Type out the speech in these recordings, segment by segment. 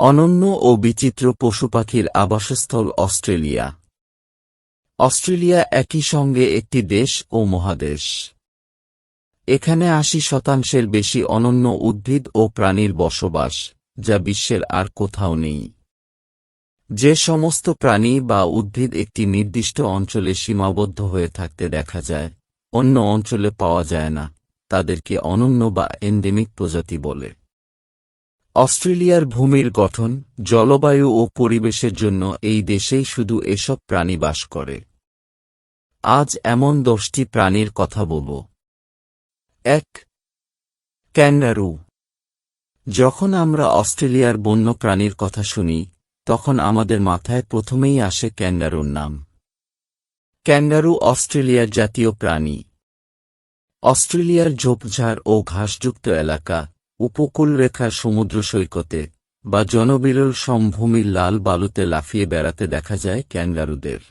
অনন্য ও বিচিত্র পশুপাখির আবাসস্থল অস্ট্রেলিয়া। অস্ট্রেলিয়া একই সঙ্গে একটি দেশ ও মহাদেশ। এখানে ৮০% বেশি অনন্য উদ্ভিদ ও প্রাণীর বসবাস, যা বিশ্বের আর কোথাও নেই। যে সমস্ত প্রাণী বা উদ্ভিদ একটি নির্দিষ্ট অঞ্চলে সীমাবদ্ধ হয়ে থাকতে দেখা যায়, অন্য অঞ্চলে পাওয়া যায় না, তাদেরকে অনন্য বা এন্ডেমিক প্রজাতি বলে। অস্ট্রেলিয়ার ভূমির গঠন, জলবায়ু ও পরিবেশের জন্য এই দেশেই শুধু এসব প্রাণী বাস করে। আজ এমন 10টি প্রাণীর কথা বলব। ১. ক্যাঙ্গারু। যখন আমরা অস্ট্রেলিয়ার বন্য প্রাণীর কথা শুনি, তখন আমাদের মাথায় প্রথমেই আসে ক্যাঙ্গারুর নাম। ক্যাঙ্গারু অস্ট্রেলিয়ার জাতীয় প্রাণী। অস্ট্রেলিয়ার ঝোপঝাড় ও ঘাসযুক্ত এলাকা, উপকূলরেখার সমুদ্র সৈকতে বা জনবিরল সমভূমির লাল বালুতে লাফিয়ে বেড়াতে দেখা যায় ক্যাঙ্গারুদের।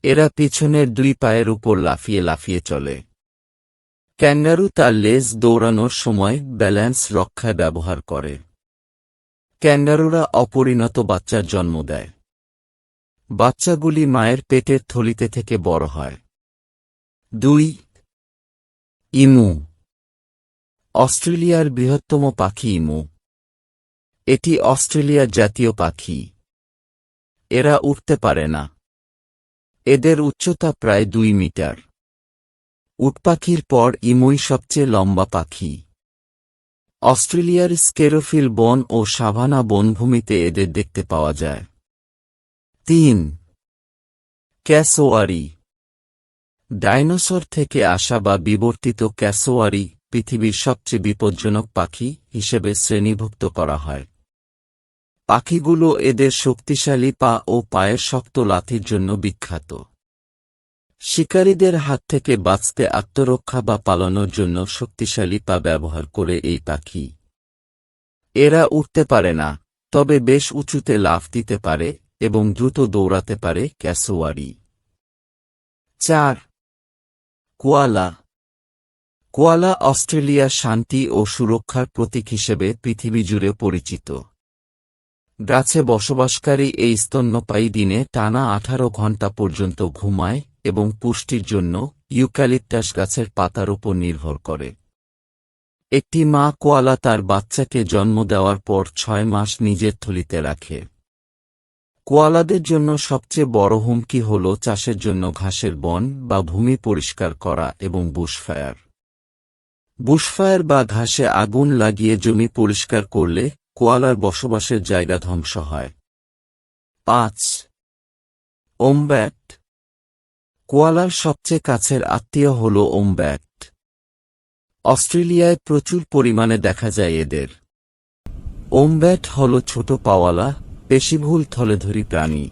এরা পিছনের 2 পায়ের উপর লাফিয়ে লাফিয়ে চলে। ক্যাঙ্গারু তার লেজ দৌড়ানোর সময় ব্যালেন্স রক্ষায় ব্যবহার করে। ক্যাঙ্গারুরা অপরিণত বাচ্চার জন্ম দেয়। বাচ্চাগুলি মায়ের পেটের থলিতে থেকে বড় হয়। 2. ইমু। অস্ট্রেলিয়ার বৃহত্তম পাখি ইমু। এটি অস্ট্রেলিয়ার জাতীয় পাখি। এরা উড়তে পারে না। এদের উচ্চতা প্রায় 2 মিটার। উটপাখির পর ইমুই সবচেয়ে লম্বা পাখি। অস্ট্রেলিয়ার স্কেরোফিল বন ও সাভানা বনভূমিতে এদের দেখতে পাওয়া যায়। 3. ক্যাসোয়ারি। ডাইনোসর থেকে আসা বা বিবর্তিত ক্যাসোয়ারি পৃথিবীর সবচেয়ে বিপজ্জনক পাখি হিসেবে শ্রেণীভুক্ত করা হয়। পাখিগুলো এদের শক্তিশালী পা ও পায়ের শক্ত লাথির জন্য বিখ্যাত। শিকারীদের হাত থেকে বাঁচতে আত্মরক্ষা বা পালানোর জন্য শক্তিশালী পা ব্যবহার করে এই পাখি। এরা উঠতে পারে না, তবে বেশ উঁচুতে লাফ দিতে পারে এবং দ্রুত দৌড়াতে পারে ক্যাসোয়ারি। 4. কোয়ালা। কোয়ালা অস্ট্রেলিয়ার শান্তি ও সুরক্ষার প্রতীক হিসেবে পৃথিবী জুড়ে পরিচিত। গাছে বসবাসকারী এই স্তন্যপায়ী দিনে টানা 18 ঘণ্টা পর্যন্ত ঘুমায় এবং পুষ্টির জন্য ইউক্যালিপটাস গাছের পাতার উপর নির্ভর করে। একটি মা কোয়ালা তার বাচ্চাকে জন্ম দেওয়ার পর 6 মাস নিজের থলিতে রাখে। কোয়ালাদের জন্য সবচেয়ে বড় হুমকি হল চাষের জন্য ঘাসের বন বা ভূমি পরিষ্কার করা এবং বুশফায়ার। বুশফায়ার বা ঘাসে আগুন লাগিয়ে জমি পরিষ্কার করলে কোয়ালার বসবাসের জায়গা ধ্বংস হয়। 5. ওমব্যাট। কোয়ালার সবচেয়ে কাছের আত্মীয় হল ওমব্যাট। অস্ট্রেলিয়ায় প্রচুর পরিমাণে দেখা যায় এদের। ওমব্যাট হল ছোট পাওয়ালা, পেশিবহুল থলেধরি প্রাণী।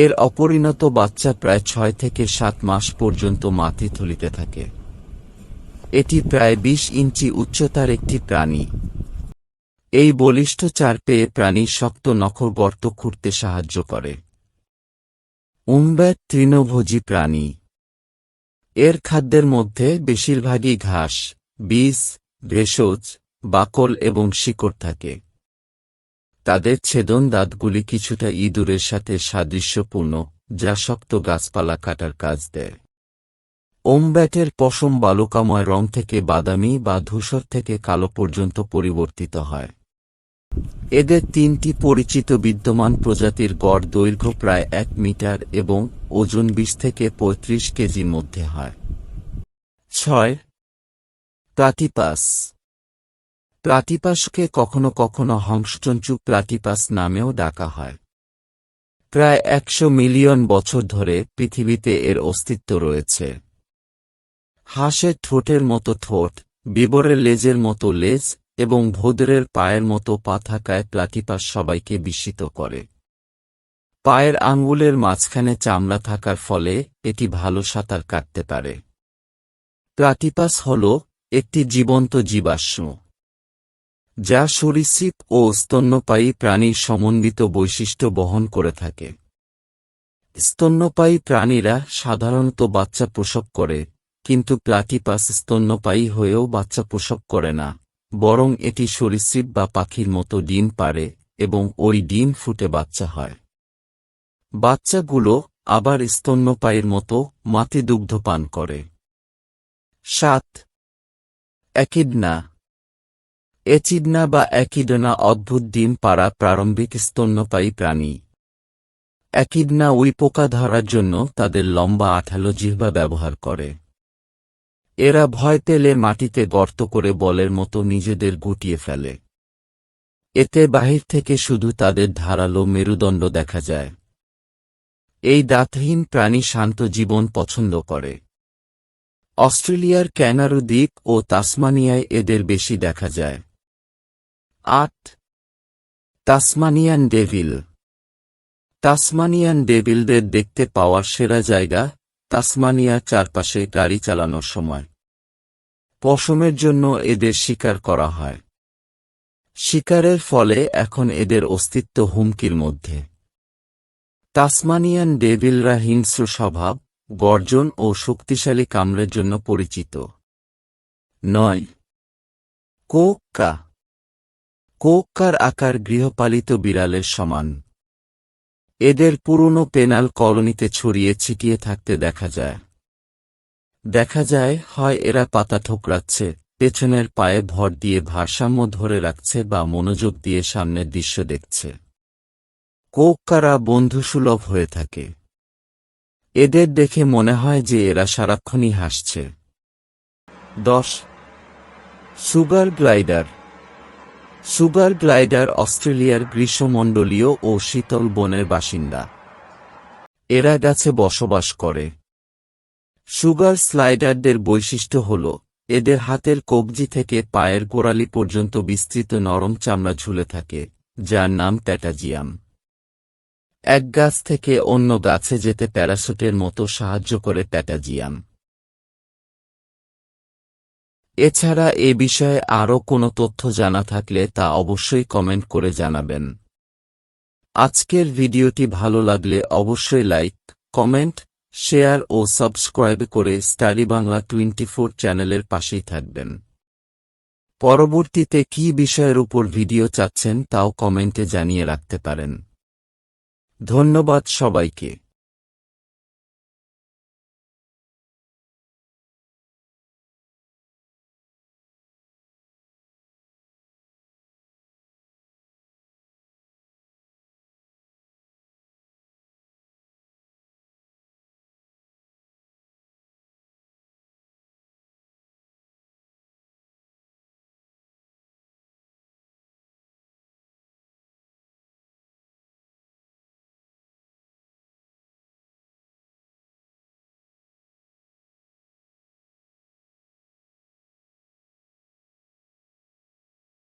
এর অপরিণত বাচ্চা প্রায় 6 থেকে 7 মাস পর্যন্ত মাতৃথলিতে থাকে। এটি প্রায় 20 ইঞ্চি উচ্চতার একটি প্রাণী। এই বলিষ্ঠ চার পেয়ে প্রাণী শক্ত নখর গর্ত খুঁড়তে সাহায্য করে। ওমব্যাট তৃণভোজী প্রাণী। এর খাদ্যের মধ্যে বেশিরভাগই ঘাস, বীজ, ভেষজ, বাকল এবং শিকড় থাকে। তাদের ছেদন দাঁতগুলি কিছুটা ইঁদুরের সাথে সাদৃশ্যপূর্ণ, যা শক্ত গাছপালা কাটার কাজ দেয়। ওমব্যাটের পশম বালুকাময় রং থেকে বাদামি বা ধূসর থেকে কালো পর্যন্ত পরিবর্তিত হয়। এদের 3টি পরিচিত বিদ্যমান প্রজাতির গড় দৈর্ঘ্য প্রায় 1 মিটার এবং ওজন 20 থেকে 35 কেজির মধ্যে হয়। 6. প্লাটিপাস। প্লাটিপাসকে কখনো কখনো হংসচঞ্চু প্লাটিপাস নামেও ডাকা হয়। প্রায় 100 মিলিয়ন বছর ধরে পৃথিবীতে এর অস্তিত্ব রয়েছে। হাঁসের ঠোঁটের মতো ঠোঁট, বিবরের লেজের মতো লেজ এবং ভোঁদরের পায়ের মতো পা থাকায় প্লাটিপাস সবাইকে বিস্মিত করে। পায়ের আঙ্গুলের মাঝখানে চামড়া থাকার ফলে এটি ভালো সাঁতার কাটতে পারে। প্লাটিপাস হল একটি জীবন্ত জীবাশ্ম, যা সরীসৃপ ও স্তন্যপায়ী প্রাণীর সমন্বিত বৈশিষ্ট্য বহন করে থাকে। স্তন্যপায়ী প্রাণীরা সাধারণত বাচ্চা প্রসব করে, কিন্তু প্লাটিপাস স্তন্যপায়ী হয়েও বাচ্চা প্রসব করে না, বরং এটি সরীসৃপ বা পাখির মতো ডিম পাড়ে এবং ওই ডিম ফুটে বাচ্চা হয়। বাচ্চাগুলো আবার স্তন্যপায়ীর মতো মাতৃ দুগ্ধ পান করে। 7. একিডনা। এচিডনা বা একিডনা অদ্ভুত ডিম পাড়া প্রারম্ভিক স্তন্যপায়ী প্রাণী। একিডনা উইপোকা ধরার জন্য তাদের লম্বা আঠালো জিহ্বা ব্যবহার করে। এরা ভয় পেলে মাটিতে গর্ত করে বলের মতো নিজেদের গুটিয়ে ফেলে। এতে বাহির থেকে শুধু তাদের ধারালো মেরুদণ্ড দেখা যায়। এই দাঁতহীন প্রাণী শান্ত জীবন পছন্দ করে। অস্ট্রেলিয়ার ক্যানারু দ্বীপ ও তাসমানিয়ায় এদের বেশি দেখা যায়। 8. Tasmanian devil. তাসমানিয়ান ডেভিলদের দেখতে পাওয়ার সেরা জায়গা তাসমানিয়ার চারপাশে গাড়ি চালানোর সময়। পশমের জন্য এদের শিকার করা হয়। শিকারের ফলে এখন এদের অস্তিত্ব হুমকির মধ্যে। তাসমানিয়ান ডেভিলরা হিংস্র স্বভাব, গর্জন ও শক্তিশালী কামড়ের জন্য পরিচিত। 9. কোক্কা। কোক্কার আকার গৃহপালিত বিড়ালের সমান। এদের পুরনো পেনাল কলোনিতে ছড়িয়ে ছিটিয়ে থাকতে দেখা যায় হয় এরা পাতা ঠোকরাচ্ছে, পেছনের পায়ে ভর দিয়ে ভারসাম্য ধরে রাখছে বা মনোযোগ দিয়ে সামনের দৃশ্য দেখছে। কোক্কারা বন্ধুসুলভ হয়ে থাকে। এদের দেখে মনে হয় যে এরা সারাক্ষণই হাসছে। 10. Sugar glider. সুগার গ্লাইডার অস্ট্রেলিয়ার গ্রীষ্মমণ্ডলীয় ও শীতল বনের বাসিন্দা। এরা গাছে বসবাস করে। সুগার স্লাইডারদের বৈশিষ্ট্য হল এদের হাতের কবজি থেকে পায়ের গোড়ালি পর্যন্ত বিস্তৃত নরম চামড়া ঝুলে থাকে, যার নাম প্যাটাজিয়াম। এক গাছ থেকে অন্য গাছে যেতে প্যারাশুটের মতো সাহায্য করে প্যাটাজিয়াম। এছাড়া এ বিষয়ে আরও কোনো তথ্য জানা থাকলে তা অবশ্যই কমেন্ট করে জানাবেন। আজকের ভিডিওটি ভালো লাগলে অবশ্যই লাইক, কমেন্ট, শেয়ার ও সাবস্ক্রাইব করে স্টাডি বাংলা 24 চ্যানেলের পাশেই থাকবেন। পরবর্তীতে কী বিষয়ের উপর ভিডিও চাচ্ছেন তাও কমেন্টে জানিয়ে রাখতে পারেন। ধন্যবাদ সবাইকে।